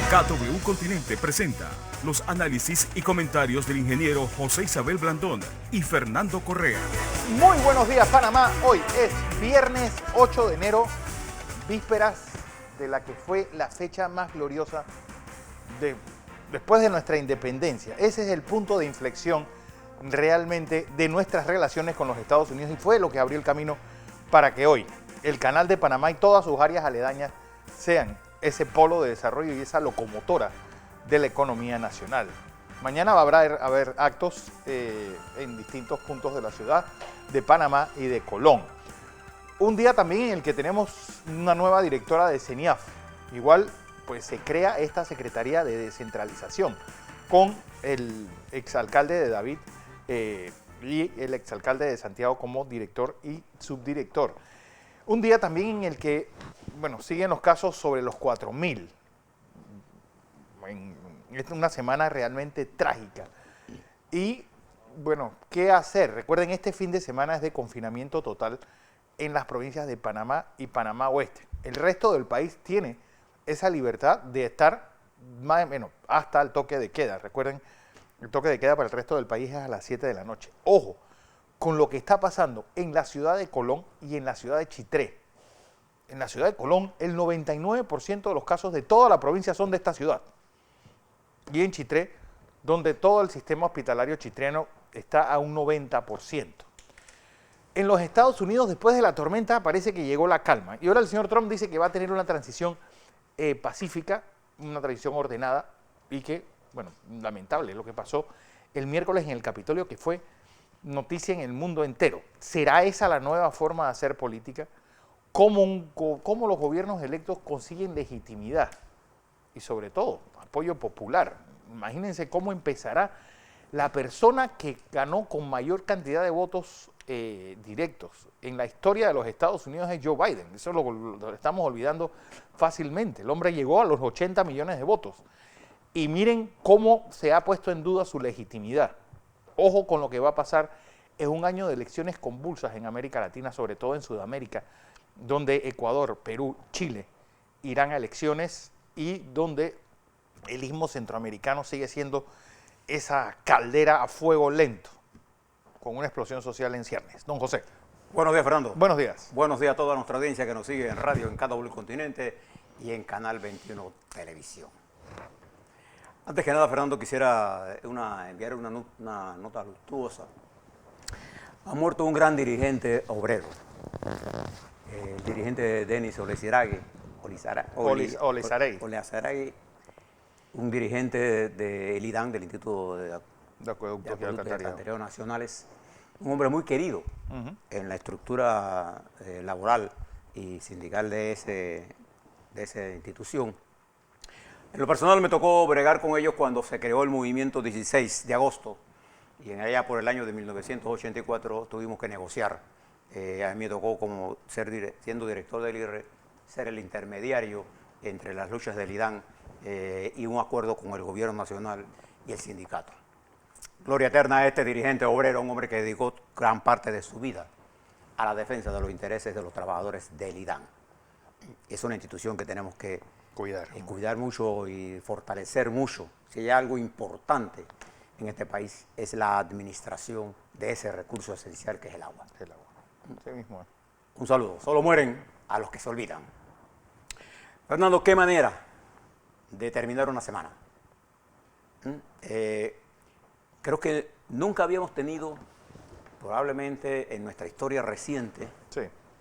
KW Continente presenta los análisis y comentarios del ingeniero José Isabel Blandón y Fernando Correa. Muy buenos días, Panamá. Hoy es viernes 8 de enero, vísperas de la que fue la fecha más gloriosa después de nuestra independencia. Ese es el punto de inflexión realmente de nuestras relaciones con los Estados Unidos y fue lo que abrió el camino para que hoy el Canal de Panamá y todas sus áreas aledañas sean ese polo de desarrollo y esa locomotora de la economía nacional. Mañana va a haber actos en distintos puntos de la ciudad de Panamá y de Colón. Un día también en el que tenemos una nueva directora de CENIAF. Igual pues se crea esta Secretaría de Descentralización con el exalcalde de David y el exalcalde de Santiago como director y subdirector. Un día también en el que, bueno, siguen los casos sobre los 4.000. Es una semana realmente trágica. Y, bueno, ¿qué hacer? Recuerden, este fin de semana es de confinamiento total en las provincias de Panamá y Panamá Oeste. El resto del país tiene esa libertad de estar más o menos hasta el toque de queda. Recuerden, el toque de queda para el resto del país es a las 7 de la noche. Ojo, con lo que está pasando en la ciudad de Colón y en la ciudad de Chitré. En la ciudad de Colón, el 99% de los casos de toda la provincia son de esta ciudad. Y en Chitré, donde todo el sistema hospitalario chitreano está a un 90%. En los Estados Unidos, después de la tormenta, parece que llegó la calma. Y ahora el señor Trump dice que va a tener una transición pacífica, una transición ordenada, y que, bueno, lamentable lo que pasó el miércoles en el Capitolio, que fue noticia en el mundo entero. ¿Será esa la nueva forma de hacer política? ¿Cómo los gobiernos electos consiguen legitimidad? Y sobre todo, apoyo popular. Imagínense cómo empezará la persona que ganó con mayor cantidad de votos directos en la historia de los Estados Unidos es Joe Biden. Eso lo estamos olvidando fácilmente. El hombre llegó a los 80 millones de votos. Y miren cómo se ha puesto en duda su legitimidad. Ojo con lo que va a pasar. Es un año de elecciones convulsas en América Latina, sobre todo en Sudamérica, donde Ecuador, Perú, Chile irán a elecciones y donde el istmo centroamericano sigue siendo esa caldera a fuego lento, con una explosión social en ciernes. Don José. Buenos días, Fernando. Buenos días. Buenos días a toda nuestra audiencia que nos sigue en radio, en KW Continente y en Canal 21 Televisión. Antes que nada, Fernando, quisiera enviar una nota luctuosa. Ha muerto un gran dirigente obrero, el dirigente Denis Olezarregui, un dirigente del IDAN, del Instituto de Acueductos y Alcantarillados Nacionales, un hombre muy querido en la estructura laboral y sindical de esa institución. En lo personal me tocó bregar con ellos cuando se creó el movimiento 16 de agosto y en allá por el año de 1984 tuvimos que negociar. A mí me tocó, como siendo director del IRRE, ser el intermediario entre las luchas del IDAN y un acuerdo con el gobierno nacional y el sindicato. Gloria eterna a este dirigente obrero, un hombre que dedicó gran parte de su vida a la defensa de los intereses de los trabajadores del IDAN. Es una institución que tenemos que cuidar mucho y fortalecer mucho. Si hay algo importante en este país es la administración de ese recurso esencial que es el agua. Sí mismo. Un saludo. Solo mueren a los que se olvidan. Fernando, ¿qué manera de terminar una semana? Creo que nunca habíamos tenido, probablemente en nuestra historia reciente,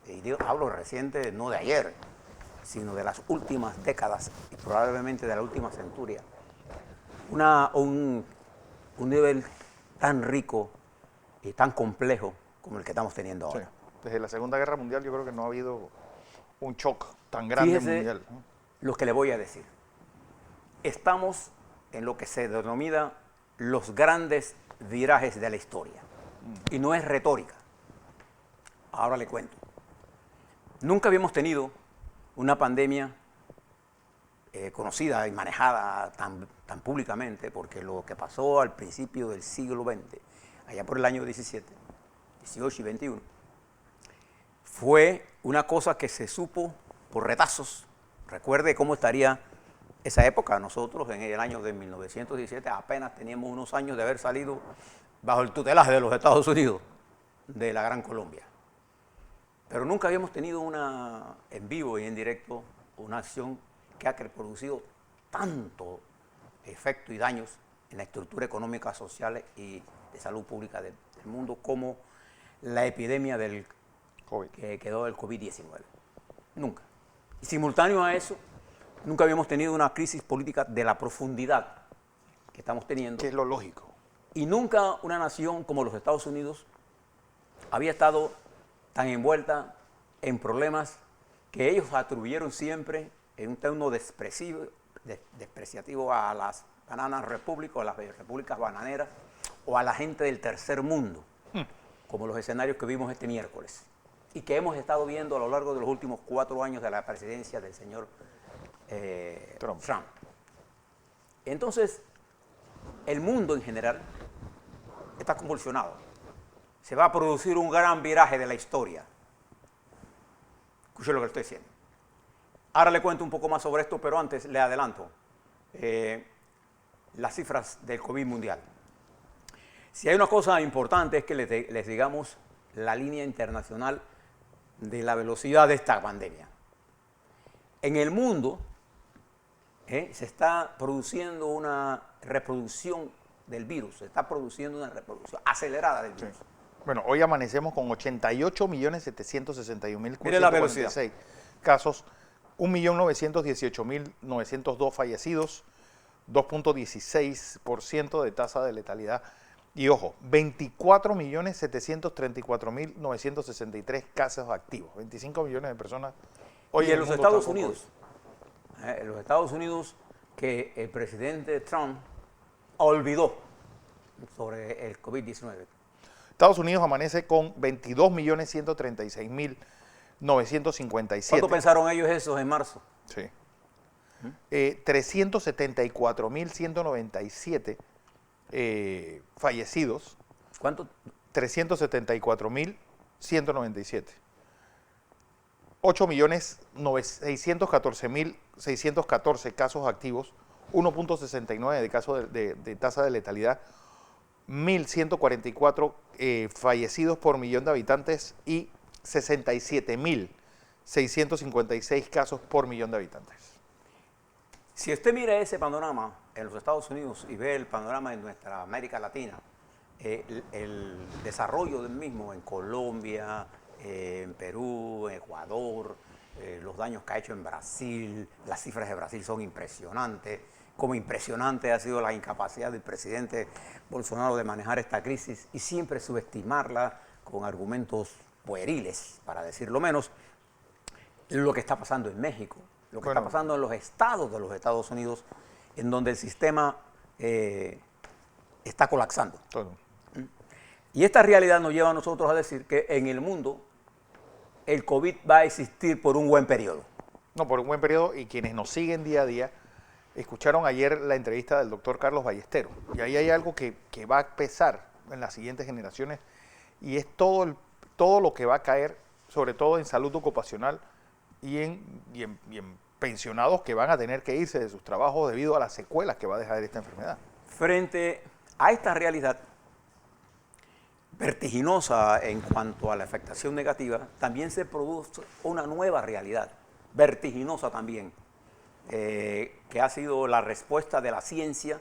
y hablo reciente no de ayer, sino de las últimas décadas y probablemente de la última centuria, un nivel tan rico y tan complejo como el que estamos teniendo ahora. Sí. Desde la Segunda Guerra Mundial yo creo que no ha habido un shock tan grande mundial. Lo que le voy a decir. Estamos en lo que se denomina los grandes virajes de la historia. Y no es retórica. Ahora le cuento. Nunca habíamos tenido una pandemia conocida y manejada tan públicamente, porque lo que pasó al principio del siglo XX, allá por el año 17, 18 y 21, fue una cosa que se supo por retazos. Recuerde cómo estaría esa época nosotros en el año de 1917 apenas teníamos unos años de haber salido bajo el tutelaje de los Estados Unidos, de la Gran Colombia. Pero nunca habíamos tenido en vivo y en directo una acción que ha producido tanto efecto y daños en la estructura económica, social y de salud pública del mundo como la epidemia del COVID, que quedó el COVID-19. Nunca. Y simultáneo a eso, nunca habíamos tenido una crisis política de la profundidad que estamos teniendo. Que es lo lógico. Y nunca una nación como los Estados Unidos había estado tan envuelta en problemas que ellos atribuyeron siempre en un tono despreciativo a las bananas repúblicas, o a las repúblicas bananeras, o a la gente del tercer mundo, como los escenarios que vimos este miércoles, y que hemos estado viendo a lo largo de los últimos 4 años de la presidencia del señor Trump. Entonces, el mundo en general está convulsionado. Se va a producir un gran viraje de la historia. Escuche lo que estoy diciendo. Ahora le cuento un poco más sobre esto, pero antes le adelanto las cifras del COVID mundial. Si hay una cosa importante es que les digamos la línea internacional de la velocidad de esta pandemia. En el mundo se está produciendo una reproducción del virus, se está produciendo una reproducción acelerada del virus. Sí. Bueno, hoy amanecemos con 88.761.446 casos, 1.918.902 fallecidos, 2.16% de tasa de letalidad. Y ojo, 24.734.963 casos activos, 25 millones de personas. Hoy en los Estados Unidos, que el presidente Trump olvidó sobre el COVID-19. Estados Unidos amanece con 22.136.957. ¿Cuánto pensaron ellos esos en marzo? Sí. 374.197 fallecidos. ¿Cuánto? 374.197. 8.614.614 casos activos, 1.69 de casos de tasa de letalidad, 1.144 fallecidos por millón de habitantes y 67.656 casos por millón de habitantes. Si usted mira ese panorama en los Estados Unidos y ve el panorama en nuestra América Latina, el desarrollo del mismo en Colombia, en Perú, en Ecuador, los daños que ha hecho en Brasil, las cifras de Brasil son impresionantes. Como impresionante ha sido la incapacidad del presidente Bolsonaro de manejar esta crisis y siempre subestimarla con argumentos pueriles, para decirlo menos. Lo que está pasando en México, lo que está pasando en los estados de los Estados Unidos, en donde el sistema está colapsando. Todo. Y esta realidad nos lleva a nosotros a decir que en el mundo el COVID va a existir por un buen periodo. No, por un buen periodo, y quienes nos siguen día a día escucharon ayer la entrevista del doctor Carlos Ballesteros, y ahí hay algo que va a pesar en las siguientes generaciones, y es todo lo que va a caer, sobre todo en salud ocupacional y en pensionados que van a tener que irse de sus trabajos debido a las secuelas que va a dejar esta enfermedad. Frente a esta realidad vertiginosa en cuanto a la afectación negativa, también se produce una nueva realidad, vertiginosa también, que ha sido la respuesta de la ciencia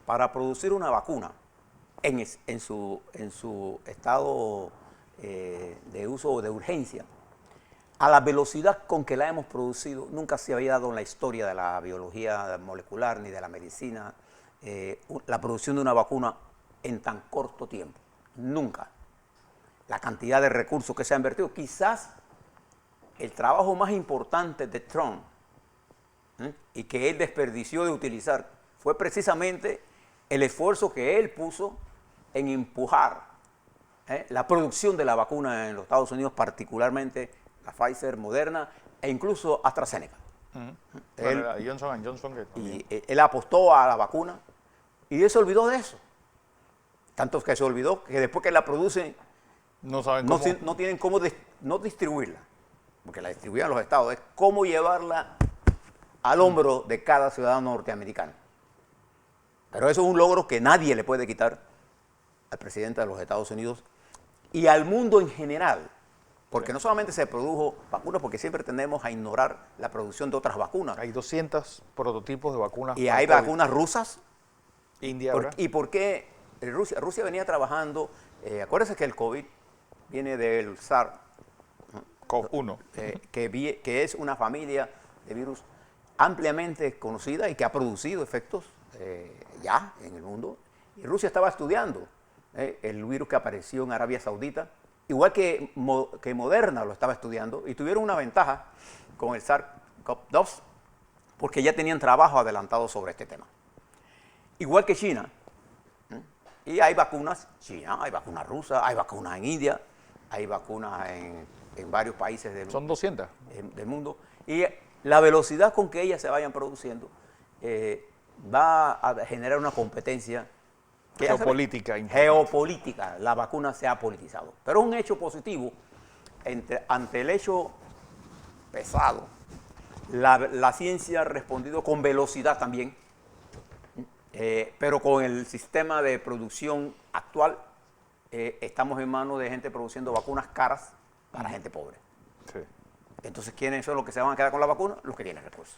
para producir una vacuna en su estado de uso de urgencia. A la velocidad con que la hemos producido, nunca se había dado en la historia de la biología molecular ni de la medicina la producción de una vacuna en tan corto tiempo. Nunca. La cantidad de recursos que se han invertido. Quizás el trabajo más importante de Trump y que él desperdició de utilizar fue precisamente el esfuerzo que él puso en empujar la producción de la vacuna en los Estados Unidos, particularmente la Pfizer, Moderna e incluso AstraZeneca. Johnson & Johnson. Y él apostó a la vacuna y él se olvidó de eso. Tanto que se olvidó que después que la producen no saben cómo. No tienen cómo no distribuirla, porque la distribuían los estados, es cómo llevarla al hombro de cada ciudadano norteamericano. Pero eso es un logro que nadie le puede quitar al presidente de los Estados Unidos y al mundo en general, porque no solamente se produjo vacunas, porque siempre tendemos a ignorar la producción de otras vacunas. Hay 200 prototipos de vacunas. Y hay vacunas rusas. India ahora. ¿Y por qué Rusia? Rusia venía trabajando, acuérdense que el COVID viene del SARS-CoV-1, que es una familia de virus ampliamente conocida y que ha producido efectos ya en el mundo. Y Rusia estaba estudiando el virus que apareció en Arabia Saudita, igual que Moderna lo estaba estudiando, y tuvieron una ventaja con el SARS-CoV-2 porque ya tenían trabajo adelantado sobre este tema. Igual que China. Y hay vacunas chinas, hay vacunas rusas, hay vacunas en India, hay vacunas en varios países del, son 200 del mundo. Y la velocidad con que ellas se vayan produciendo va a generar una competencia geopolítica. La vacuna se ha politizado. Pero es un hecho positivo ante el hecho pesado. La ciencia ha respondido con velocidad también, pero con el sistema de producción actual estamos en manos de gente produciendo vacunas caras para gente pobre. Sí. Entonces, ¿quiénes son los que se van a quedar con la vacuna? Los que tienen recursos.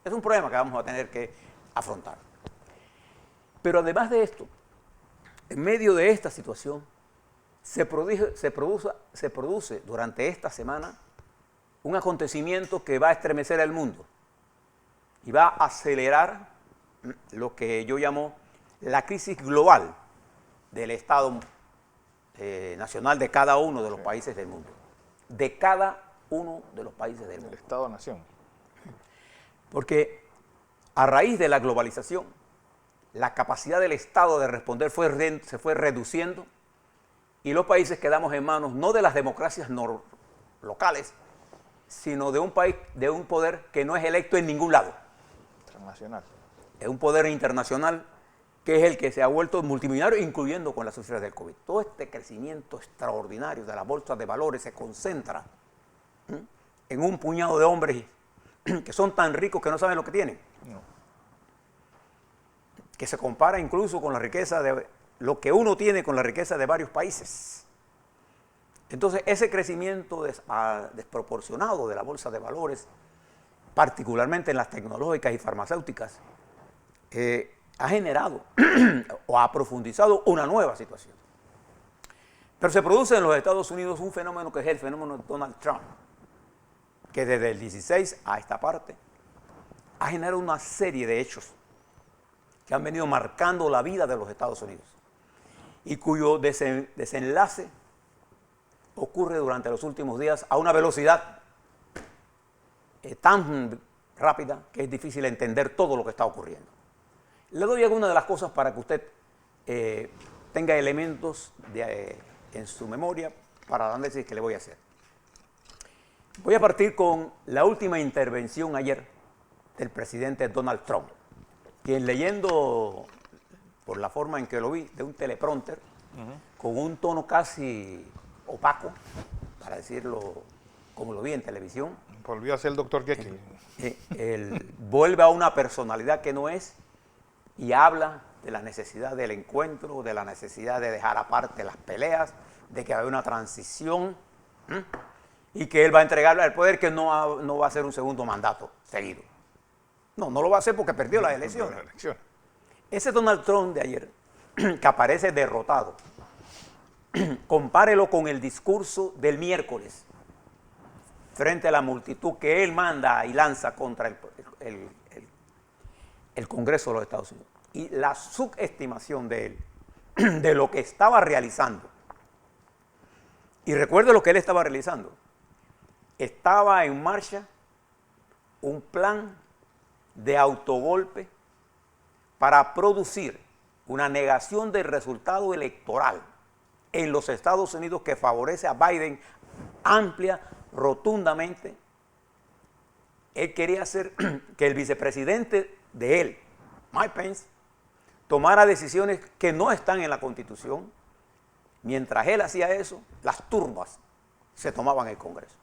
Es un problema que vamos a tener que afrontar. Pero además de esto, en medio de esta situación, se produce durante esta semana un acontecimiento que va a estremecer al mundo y va a acelerar lo que yo llamo la crisis global del Estado nacional de cada uno de los países del mundo. De cada uno de los países del mundo. El Estado-nación. Porque a raíz de la globalización, la capacidad del Estado de responder se fue reduciendo y los países quedamos en manos no de las democracias locales, sino de un país, de un poder que no es electo en ningún lado. Transnacional. Es un poder internacional que es el que se ha vuelto multimillonario, incluyendo con las cifras del COVID. Todo este crecimiento extraordinario de las bolsas de valores se concentra en un puñado de hombres que son tan ricos que no saben lo que tienen. No. Que se compara incluso con la riqueza de lo que uno tiene con la riqueza de varios países. Entonces, ese crecimiento desproporcionado de la bolsa de valores, particularmente en las tecnológicas y farmacéuticas, ha generado o ha profundizado una nueva situación. Pero se produce en los Estados Unidos un fenómeno que es el fenómeno de Donald Trump, que desde el 16 a esta parte ha generado una serie de hechos que han venido marcando la vida de los Estados Unidos y cuyo desenlace ocurre durante los últimos días a una velocidad tan rápida que es difícil entender todo lo que está ocurriendo. Le doy algunas de las cosas para que usted tenga elementos en su memoria para el análisis que le voy a hacer. Voy a partir con la última intervención ayer del presidente Donald Trump, quien leyendo, por la forma en que lo vi, de un teleprompter, con un tono casi opaco, para decirlo como lo vi en televisión. Volvió a ser el doctor Jekyll. Él vuelve a una personalidad que no es y habla de la necesidad del encuentro, de la necesidad de dejar aparte las peleas, de que va a haber una transición y que él va a entregarle al poder, que no va a hacer un segundo mandato seguido. No lo va a hacer porque perdió las elecciones. Ese Donald Trump de ayer, que aparece derrotado, compárelo con el discurso del miércoles, frente a la multitud que él manda y lanza contra el Congreso de los Estados Unidos. Y la subestimación de él, de lo que estaba realizando. Y recuerde lo que él estaba realizando. Estaba en marcha un plan de autogolpe para producir una negación del resultado electoral en los Estados Unidos que favorece a Biden amplia, rotundamente. Él quería hacer que el vicepresidente de él, Mike Pence, tomara decisiones que no están en la Constitución. Mientras él hacía eso, las turbas se tomaban el Congreso.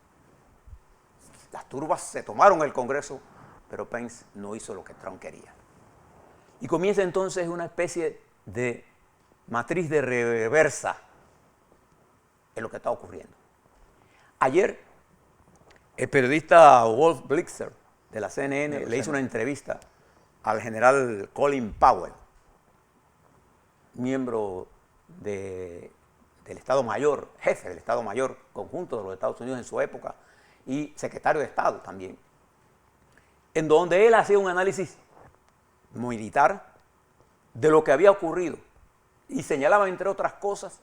Las turbas se tomaron el Congreso pero Pence no hizo lo que Trump quería. Y comienza entonces una especie de matriz de reversa en lo que está ocurriendo. Ayer, el periodista Wolf Blitzer de la CNN le hizo una entrevista al general Colin Powell, miembro del Estado Mayor, jefe del Estado Mayor conjunto de los Estados Unidos en su época y secretario de Estado también, en donde él hacía un análisis militar de lo que había ocurrido y señalaba, entre otras cosas,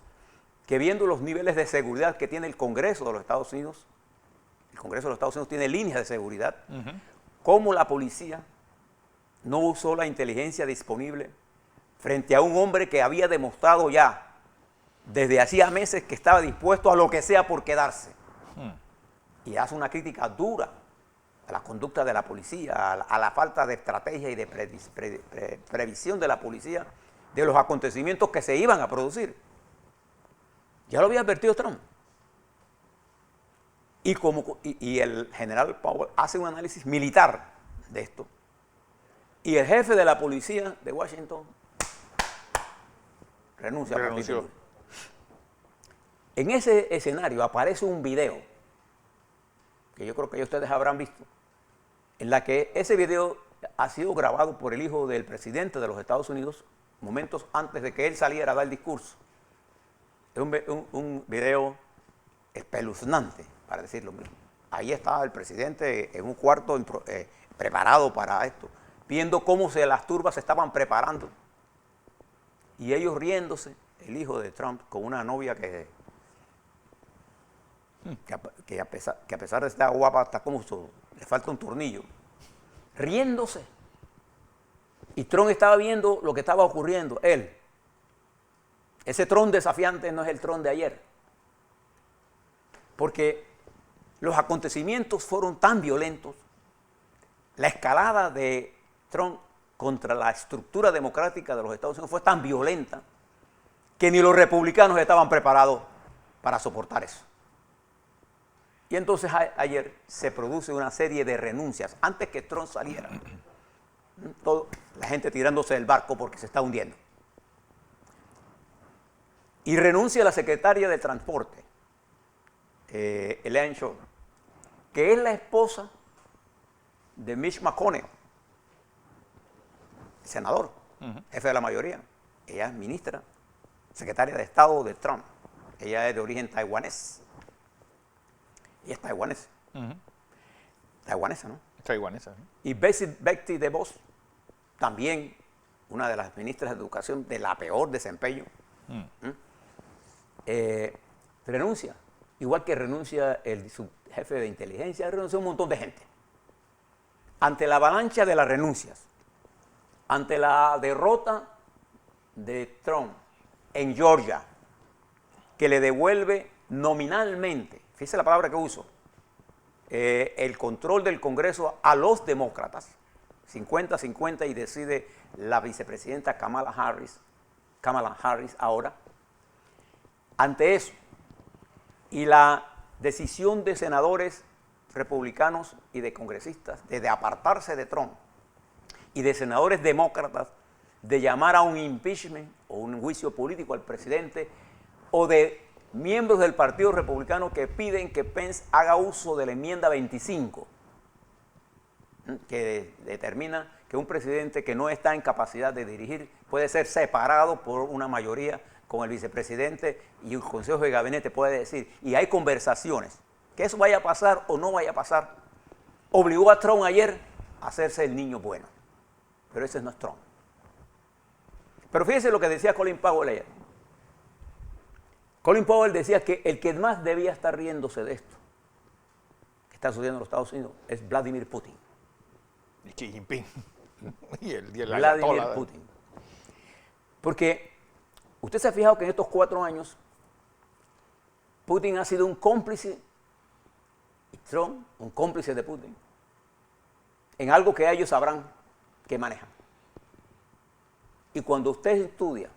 que viendo los niveles de seguridad que tiene el Congreso de los Estados Unidos, el Congreso de los Estados Unidos tiene líneas de seguridad, cómo la policía no usó la inteligencia disponible frente a un hombre que había demostrado ya desde hacía meses que estaba dispuesto a lo que sea por quedarse. Y hace una crítica dura a la conducta de la policía, a la falta de estrategia y de previsión de la policía de los acontecimientos que se iban a producir. Ya lo había advertido Trump. Y el general Powell hace un análisis militar de esto. Y el jefe de la policía de Washington renunció. En ese escenario aparece un video, que yo creo que ustedes habrán visto, en la que ese video ha sido grabado por el hijo del presidente de los Estados Unidos momentos antes de que él saliera a dar el discurso. Es un video espeluznante, para decirlo mismo. Ahí estaba el presidente en un cuarto preparado para esto, viendo cómo las turbas se estaban preparando. Y ellos riéndose, el hijo de Trump con una novia que a pesar de estar guapa, está como le falta un tornillo, riéndose. Y Trump estaba viendo lo que estaba ocurriendo, él. Ese Trump desafiante no es el Trump de ayer. Porque los acontecimientos fueron tan violentos, la escalada de Trump contra la estructura democrática de los Estados Unidos fue tan violenta que ni los republicanos estaban preparados para soportar eso. Y entonces ayer se produce una serie de renuncias. Antes que Trump saliera, la gente tirándose del barco porque se está hundiendo. Y renuncia la secretaria de Transporte, Elaine Chao, que es la esposa de Mitch McConnell, senador, jefe de la mayoría. Ella es ministra, secretaria de Estado de Trump. Ella es de origen taiwanés. Ella es taiwanesa. Taiwanesa, ¿no? Taiwanesa. ¿No? Y Betsy DeVos, también una de las ministras de Educación de la peor desempeño, renuncia. Igual que renuncia su jefe de inteligencia, renuncia un montón de gente. Ante la avalancha de las renuncias, ante la derrota de Trump en Georgia, que le devuelve nominalmente, fíjese la palabra que uso, el control del Congreso a los demócratas, 50-50, y decide la vicepresidenta Kamala Harris ahora. Ante eso, y la decisión de senadores republicanos y de congresistas de apartarse de Trump, y de senadores demócratas de llamar a un impeachment o un juicio político al presidente, o de miembros del Partido Republicano que piden que Pence haga uso de la enmienda 25, que determina que un presidente que no está en capacidad de dirigir puede ser separado por una mayoría con el vicepresidente, y el Consejo de Gabinete puede decir, y hay conversaciones, que eso vaya a pasar o no vaya a pasar. Obligó a Trump ayer a hacerse el niño bueno, pero ese no es Trump. Pero fíjense lo que decía Colin Powell ayer. Colin Powell decía que el que más debía estar riéndose de esto que está sucediendo en los Estados Unidos es Vladimir Putin. Y Xi Jinping. Vladimir Putin. Porque usted se ha fijado que en estos 4 años Putin ha sido un cómplice, y Trump un cómplice de Putin, en algo que ellos sabrán que manejan. Y cuando usted estudia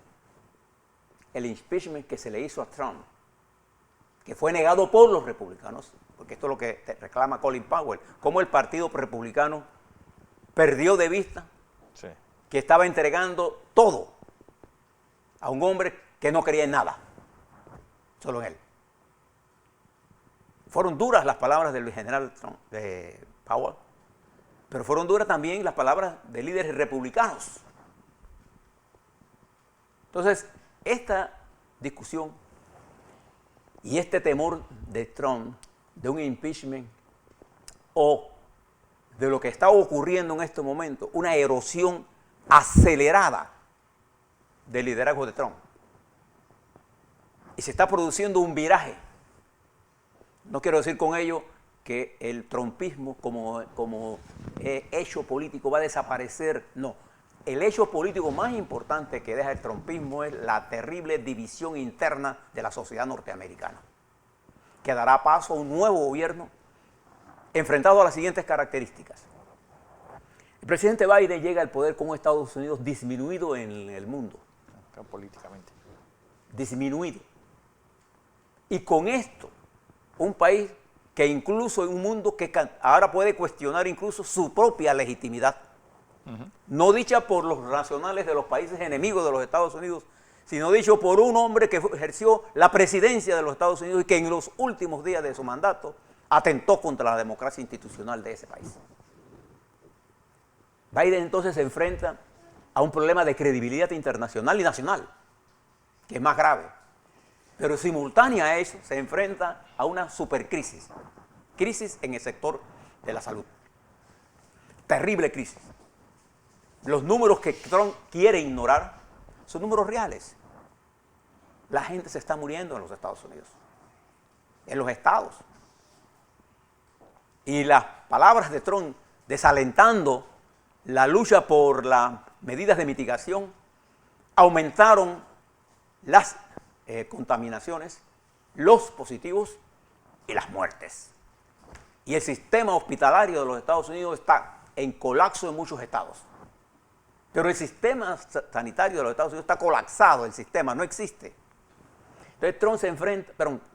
el impeachment que se le hizo a Trump, que fue negado por los republicanos, porque esto es lo que reclama Colin Powell, cómo el Partido Republicano perdió de vista que estaba entregando todo a un hombre que no creía en nada, solo en él. Fueron duras las palabras del general Trump, de Powell, pero fueron duras también las palabras de líderes republicanos. Entonces, esta discusión y este temor de Trump de un impeachment o de lo que está ocurriendo en este momento, una erosión acelerada del liderazgo de Trump. Y se está produciendo un viraje. No quiero decir con ello que el trumpismo como hecho político va a desaparecer, no. El hecho político más importante que deja el trumpismo es la terrible división interna de la sociedad norteamericana, que dará paso a un nuevo gobierno enfrentado a las siguientes características. El presidente Biden llega al poder con un Estados Unidos disminuido en el mundo. Políticamente. Disminuido. Y con esto, un país que incluso en un mundo que ahora puede cuestionar incluso su propia legitimidad. No dicha por los nacionales de los países enemigos de los Estados Unidos, sino dicho por un hombre que ejerció la presidencia de los Estados Unidos y que en los últimos días de su mandato atentó contra la democracia institucional de ese país. Biden entonces se enfrenta a un problema de credibilidad internacional y nacional, que es más grave. Pero simultánea a eso se enfrenta a una supercrisis, crisis en el sector de la salud. Terrible crisis. Los números que Trump quiere ignorar son números reales. La gente se está muriendo en los Estados Unidos, en los estados. Y las palabras de Trump desalentando la lucha por las medidas de mitigación aumentaron las contaminaciones, los positivos y las muertes. Y el sistema hospitalario de los Estados Unidos está en colapso en muchos estados. Pero el sistema sanitario de los Estados Unidos está colapsado, el sistema no existe. Entonces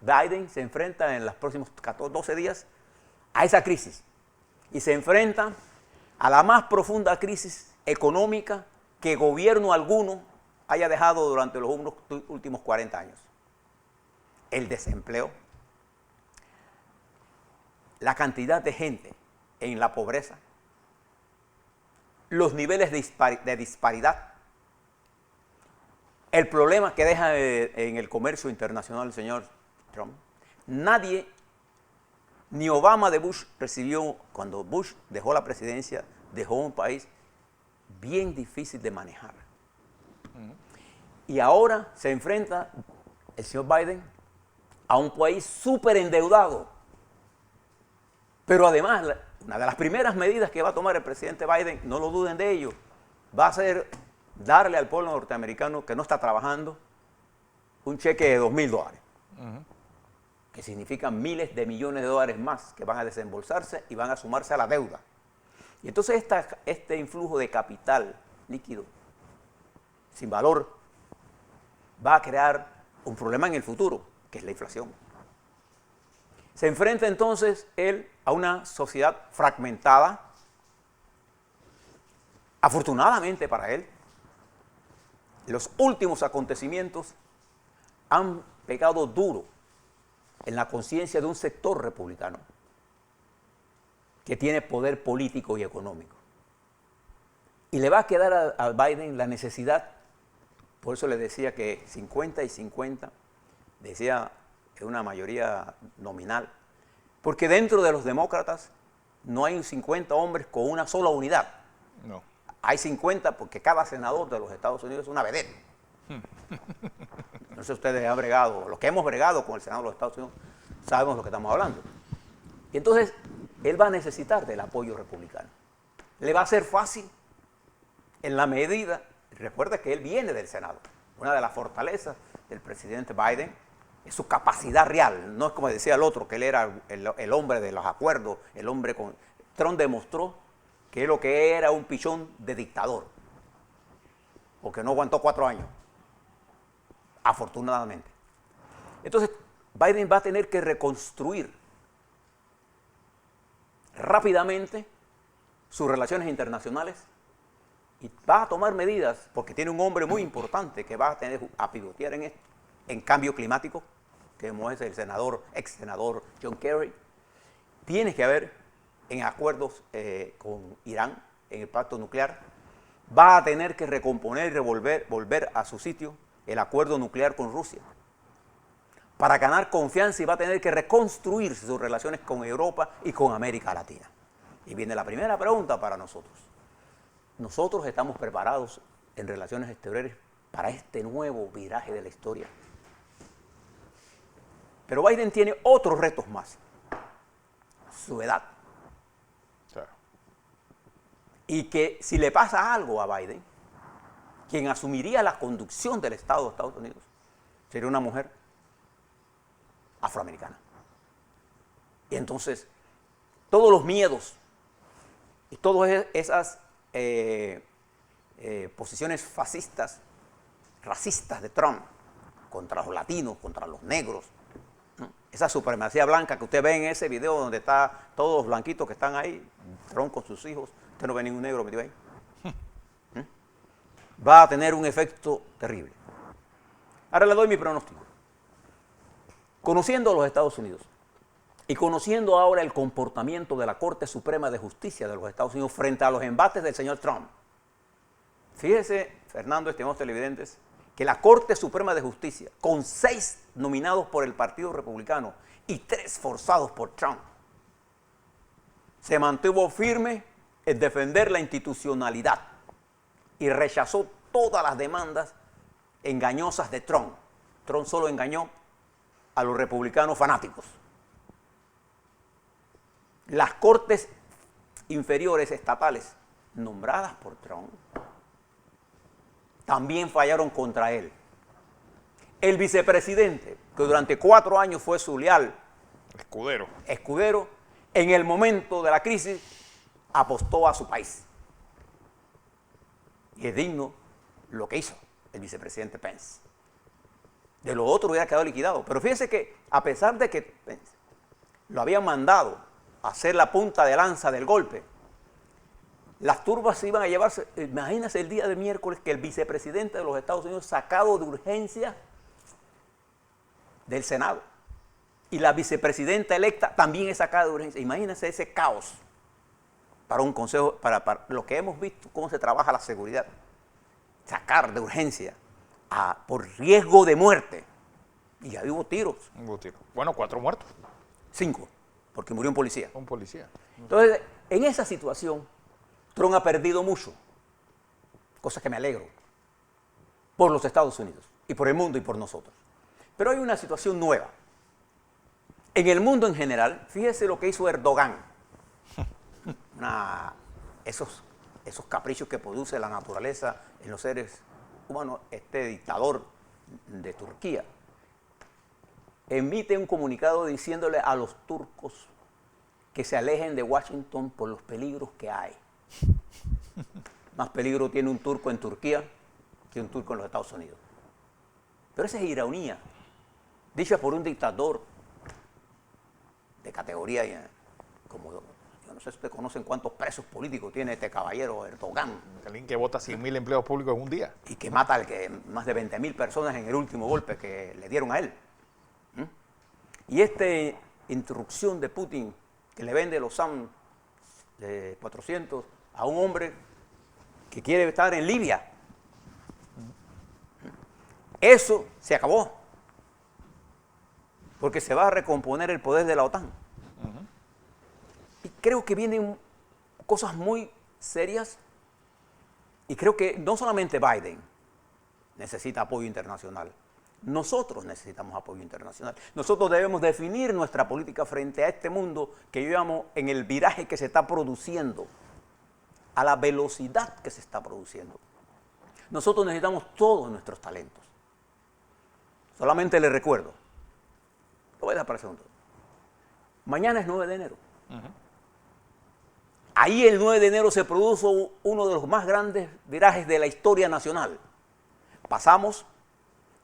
Biden se enfrenta en los próximos 12 días a esa crisis. Y se enfrenta a la más profunda crisis económica que gobierno alguno haya dejado durante los últimos 40 años. El desempleo, la cantidad de gente en la pobreza, los niveles de disparidad, el problema que deja en el comercio internacional el señor Trump. Nadie, ni Obama de Bush recibió, cuando Bush dejó la presidencia, dejó un país bien difícil de manejar. Y ahora se enfrenta el señor Biden a un país súper endeudado. Pero además, una de las primeras medidas que va a tomar el presidente Biden, no lo duden de ello, va a ser darle al pueblo norteamericano que no está trabajando un cheque de $2,000, que significa miles de millones de dólares más que van a desembolsarse y van a sumarse a la deuda. Y entonces este influjo de capital líquido, sin valor, va a crear un problema en el futuro, que es la inflación. Se enfrenta entonces él a una sociedad fragmentada. Afortunadamente para él, los últimos acontecimientos han pegado duro en la conciencia de un sector republicano que tiene poder político y económico. Y le va a quedar a Biden la necesidad, por eso le decía que 50 y 50, decía una mayoría nominal, porque dentro de los demócratas no hay 50 hombres con una sola unidad. No. Hay 50 porque cada senador de los Estados Unidos es una vedette. No sé si ustedes han bregado, los que hemos bregado con el Senado de los Estados Unidos, sabemos lo que estamos hablando. Y entonces, él va a necesitar del apoyo republicano. Le va a ser fácil en la medida, recuerda que él viene del Senado. Una de las fortalezas del presidente Biden es su capacidad real. No es como decía el otro, que él era el hombre de los acuerdos, el hombre con... Trump demostró que lo que era un pichón de dictador, porque no aguantó 4 años, afortunadamente. Entonces, Biden va a tener que reconstruir rápidamente sus relaciones internacionales y va a tomar medidas, porque tiene un hombre muy importante que va a pivotear en esto, en cambio climático, que es el ex senador John Kerry. Tiene que haber en acuerdos con Irán, en el pacto nuclear. Va a tener que recomponer y volver a su sitio el acuerdo nuclear con Rusia. Para ganar confianza, y va a tener que reconstruir sus relaciones con Europa y con América Latina. Y viene la primera pregunta para nosotros. ¿Nosotros estamos preparados en relaciones exteriores para este nuevo viraje de la historia? Pero Biden tiene otros retos más. Su edad. Claro. Y que si le pasa algo a Biden, quien asumiría la conducción del Estado de Estados Unidos sería una mujer afroamericana. Y entonces, todos los miedos y todas esas posiciones fascistas, racistas de Trump contra los latinos, contra los negros, ¿no? Esa supremacía blanca que usted ve en ese video donde están todos los blanquitos que están ahí, Trump con sus hijos, usted no ve ningún negro metido ahí, va a tener un efecto terrible. Ahora le doy mi pronóstico. Conociendo a los Estados Unidos y conociendo ahora el comportamiento de la Corte Suprema de Justicia de los Estados Unidos frente a los embates del señor Trump, fíjese, Fernando, estimados televidentes, que la Corte Suprema de Justicia, con 6 nominados por el Partido Republicano y 3 forzados por Trump, se mantuvo firme en defender la institucionalidad y rechazó todas las demandas engañosas de Trump. Trump solo engañó a los republicanos fanáticos. Las cortes inferiores estatales nombradas por Trump también fallaron contra él. El vicepresidente, que durante 4 años fue su leal escudero, en el momento de la crisis apostó a su país. Y es digno lo que hizo el vicepresidente Pence. De lo otro hubiera quedado liquidado. Pero fíjese que a pesar de que Pence lo habían mandado a hacer la punta de lanza del golpe, las turbas se iban a llevarse. Imagínense el día de miércoles que el vicepresidente de los Estados Unidos sacado de urgencia del Senado y la vicepresidenta electa también es sacada de urgencia. Imagínense ese caos para un consejo, para lo que hemos visto, cómo se trabaja la seguridad. Sacar de urgencia por riesgo de muerte. Y ya hubo tiros. Hubo tiros. Bueno, 4 muertos. 5, porque murió un policía. Un policía. Entonces, en esa situación, Trump ha perdido mucho, cosa que me alegro, por los Estados Unidos, y por el mundo, y por nosotros. Pero hay una situación nueva. En el mundo en general, fíjese lo que hizo Erdogan. Esos caprichos que produce la naturaleza en los seres humanos, este dictador de Turquía, emite un comunicado diciéndole a los turcos que se alejen de Washington por los peligros que hay. Más peligro tiene un turco en Turquía que un turco en los Estados Unidos. Pero esa es ironía, dicha por un dictador de categoría, como yo no sé si ustedes conocen cuántos presos políticos tiene este caballero Erdogan. Alguien que vota 100.000 empleos públicos en un día. Y que mata más de 20.000 personas en el último golpe que le dieron a él. Y esta instrucción de Putin que le vende los SAM de 400 a un hombre que quiere estar en Libia. Eso se acabó. Porque se va a recomponer el poder de la OTAN. Y creo que vienen cosas muy serias. Y creo que no solamente Biden necesita apoyo internacional. Nosotros necesitamos apoyo internacional. Nosotros debemos definir nuestra política frente a este mundo que yo llamo en el viraje que se está produciendo, a la velocidad que se está produciendo. Nosotros necesitamos todos nuestros talentos. Solamente les recuerdo, lo voy a dejar para el segundo. Mañana es 9 de enero. Ahí el 9 de enero se produjo uno de los más grandes virajes de la historia nacional. Pasamos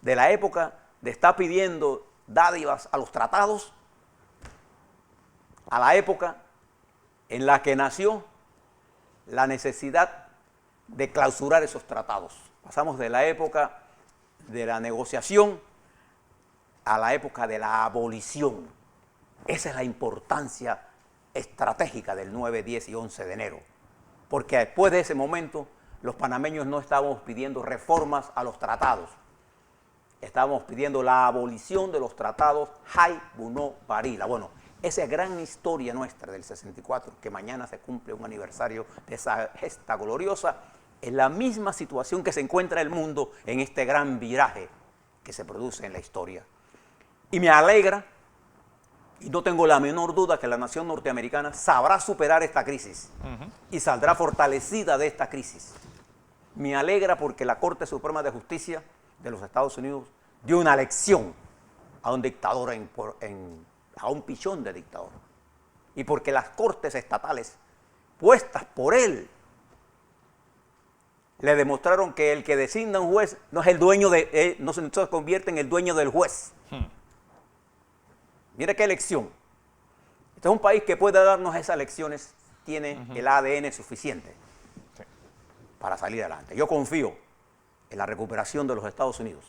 de la época de estar pidiendo dádivas a los tratados a la época en la que nació la necesidad de clausurar esos tratados. Pasamos de la época de la negociación a la época de la abolición. Esa es la importancia estratégica del 9, 10 y 11 de enero. Porque después de ese momento, los panameños no estábamos pidiendo reformas a los tratados. Estábamos pidiendo la abolición de los tratados Hay-Bunó-Varila. Bueno, esa gran historia nuestra del 64, que mañana se cumple un aniversario de esa gesta gloriosa, es la misma situación que se encuentra el mundo en este gran viraje que se produce en la historia. Y me alegra, y no tengo la menor duda que la nación norteamericana sabrá superar esta crisis y saldrá fortalecida de esta crisis. Me alegra porque la Corte Suprema de Justicia de los Estados Unidos dio una lección a un dictador, a un pichón de dictador. Y porque las cortes estatales, puestas por él, le demostraron que el que designa un juez no es el dueño de, no se convierte en el dueño del juez. Mire qué lección. Este es un país que puede darnos esas lecciones, tiene el ADN suficiente para salir adelante. Yo confío en la recuperación de los Estados Unidos.